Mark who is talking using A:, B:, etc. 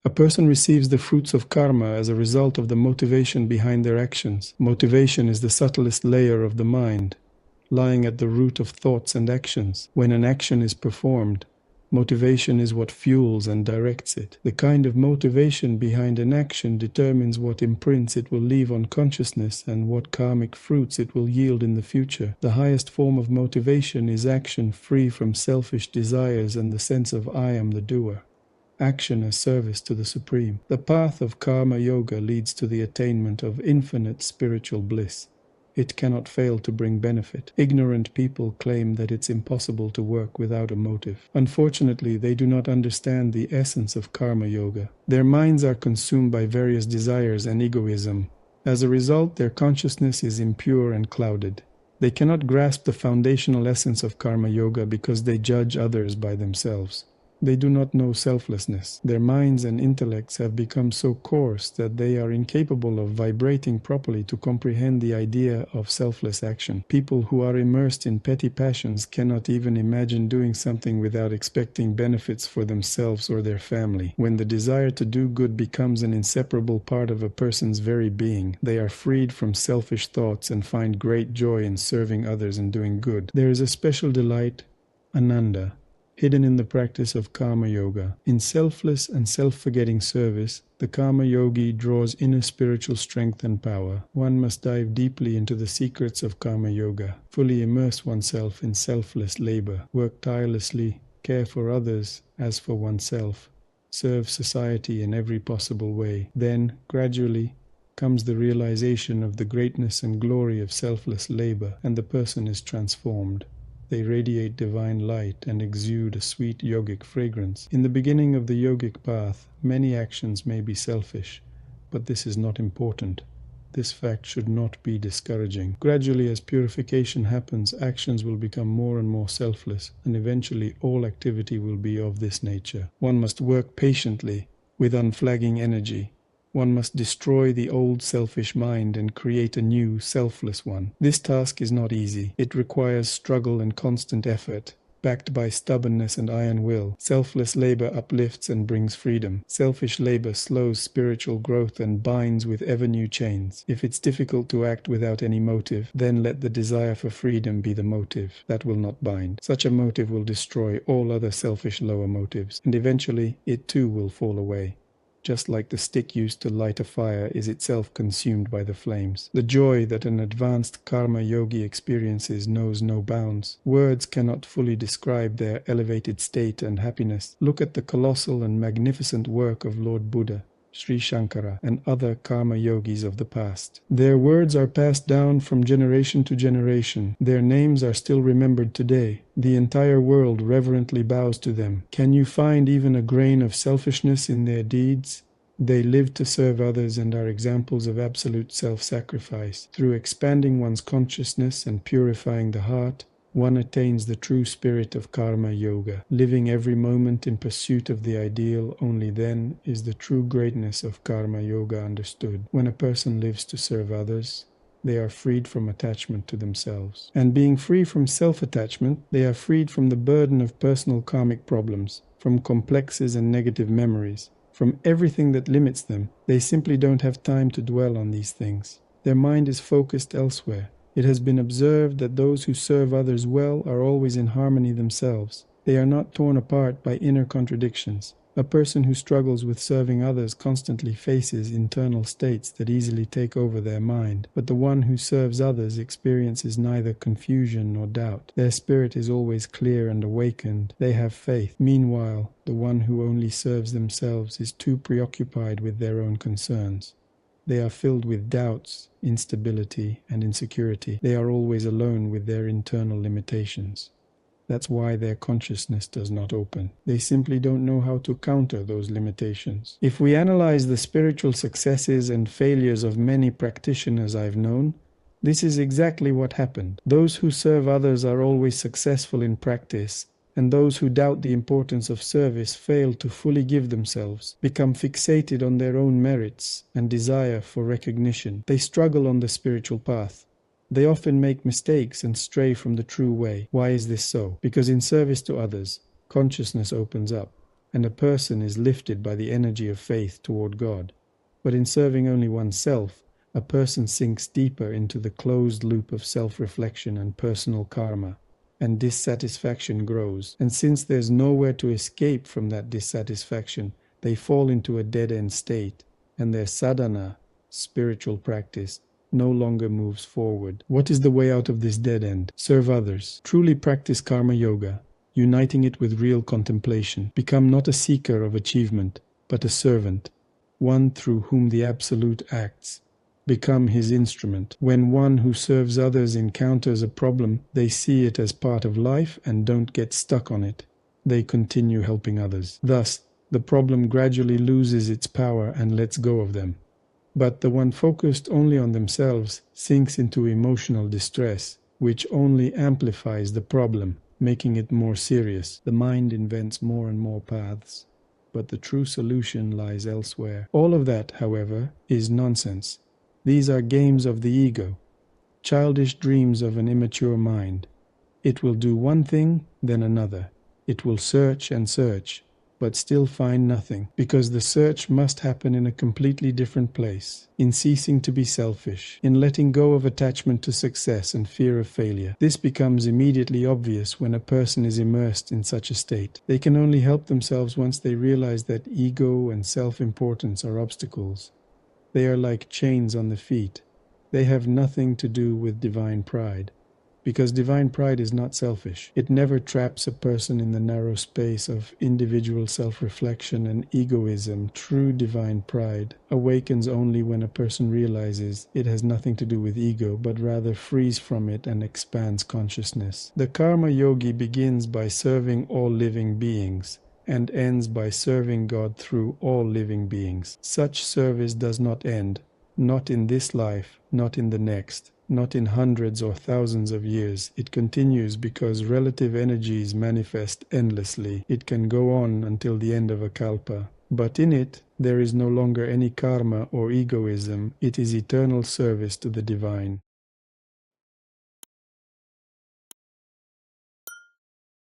A: A person receives the fruits of karma as a result of the motivation behind their actions. Motivation is the subtlest layer of the mind, lying at the root of thoughts and actions. When an action is performed, motivation is what fuels and directs it. The kind of motivation behind an action determines what imprints it will leave on consciousness and what karmic fruits it will yield in the future. The highest form of motivation is action free from selfish desires and the sense of I am the doer. Action as service to the Supreme. The path of Karma Yoga leads to the attainment of infinite spiritual bliss. It cannot fail to bring benefit. Ignorant people claim that it's impossible to work without a motive. Unfortunately, they do not understand the essence of Karma Yoga. Their minds are consumed by various desires and egoism. As a result, their consciousness is impure and clouded. They cannot grasp the foundational essence of Karma Yoga because they judge others by themselves. They do not know selflessness. Their minds and intellects have become so coarse that they are incapable of vibrating properly to comprehend the idea of selfless action. People who are immersed in petty passions cannot even imagine doing something without expecting benefits for themselves or their family. When the desire to do good becomes an inseparable part of a person's very being, they are freed from selfish thoughts and find great joy in serving others and doing good. There is a special delight, Ananda, hidden in the practice of Karma Yoga. In selfless and self-forgetting service, the Karma Yogi draws inner spiritual strength and power. One must dive deeply into the secrets of Karma Yoga, fully immerse oneself in selfless labor, work tirelessly, care for others as for oneself, serve society in every possible way. Then, gradually, comes the realization of the greatness and glory of selfless labor, and the person is transformed. They radiate divine light and exude a sweet yogic fragrance. In the beginning of the yogic path, many actions may be selfish, but this is not important. This fact should not be discouraging. Gradually, as purification happens, actions will become more and more selfless, and eventually all activity will be of this nature. One must work patiently, with unflagging energy. One must destroy the old selfish mind and create a new, selfless one. This task is not easy. It requires struggle and constant effort, backed by stubbornness and iron will. Selfless labor uplifts and brings freedom. Selfish labor slows spiritual growth and binds with ever-new chains. If it's difficult to act without any motive, then let the desire for freedom be the motive. That will not bind. Such a motive will destroy all other selfish lower motives, and eventually it too will fall away. Just like the stick used to light a fire is itself consumed by the flames. The joy that an advanced karma yogi experiences knows no bounds. Words cannot fully describe their elevated state and happiness. Look at the colossal and magnificent work of Lord Buddha, Sri Shankara, and other karma yogis of the past. Their words are passed down from generation to generation. Their names are still remembered today. The entire world reverently bows to them. Can you find even a grain of selfishness in their deeds? They live to serve others and are examples of absolute self-sacrifice. Through expanding one's consciousness and purifying the heart, one attains the true spirit of Karma Yoga. Living every moment in pursuit of the ideal, only then is the true greatness of Karma Yoga understood. When a person lives to serve others, they are freed from attachment to themselves. And being free from self-attachment, they are freed from the burden of personal karmic problems, from complexes and negative memories, from everything that limits them. They simply don't have time to dwell on these things. Their mind is focused elsewhere. It has been observed that those who serve others well are always in harmony themselves. They are not torn apart by inner contradictions. A person who struggles with serving others constantly faces internal states that easily take over their mind. But the one who serves others experiences neither confusion nor doubt. Their spirit is always clear and awakened. They have faith. Meanwhile, the one who only serves themselves is too preoccupied with their own concerns. They are filled with doubts, instability, and insecurity. They are always alone with their internal limitations. That's why their consciousness does not open. They simply don't know how to counter those limitations. If we analyze the spiritual successes and failures of many practitioners I've known, this is exactly what happened. Those who serve others are always successful in practice, and those who doubt the importance of service fail to fully give themselves, become fixated on their own merits and desire for recognition. They struggle on the spiritual path. They often make mistakes and stray from the true way. Why is this so? Because in service to others, consciousness opens up. and a person is lifted by the energy of faith toward God. But in serving only oneself, a person sinks deeper into the closed loop of self-reflection and personal karma, and dissatisfaction grows. And since there's nowhere to escape from that dissatisfaction, they fall into a dead-end state, and their sadhana, spiritual practice, no longer moves forward. What is the way out of this dead end? Serve others. Truly practice karma yoga, uniting it with real contemplation. Become not a seeker of achievement, but a servant, one through whom the Absolute acts. Become his instrument. When one who serves others encounters a problem, they see it as part of life and don't get stuck on it. They continue helping others. Thus, the problem gradually loses its power and lets go of them. But the one focused only on themselves sinks into emotional distress, which only amplifies the problem, making it more serious. The mind invents more and more paths, but the true solution lies elsewhere. All of that, however, is nonsense. These are games of the ego, childish dreams of an immature mind. It will do one thing, then another. It will search and search, but still find nothing, because the search must happen in a completely different place, in ceasing to be selfish, in letting go of attachment to success and fear of failure. This becomes immediately obvious when a person is immersed in such a state. They can only help themselves once they realize that ego and self-importance are obstacles. They are like chains on the feet. They have nothing to do with divine pride, because divine pride is not selfish. It never traps a person in the narrow space of individual self-reflection and egoism. True divine pride awakens only when a person realizes it has nothing to do with ego, but rather frees from it and expands consciousness. The karma yogi begins by serving all living beings, and ends by serving God through all living beings. Such service does not end, not in this life, not in the next, not in hundreds or thousands of years. It continues because relative energies manifest endlessly. It can go on until the end of a kalpa. But in it, there is no longer any karma or egoism. It is eternal service to the divine.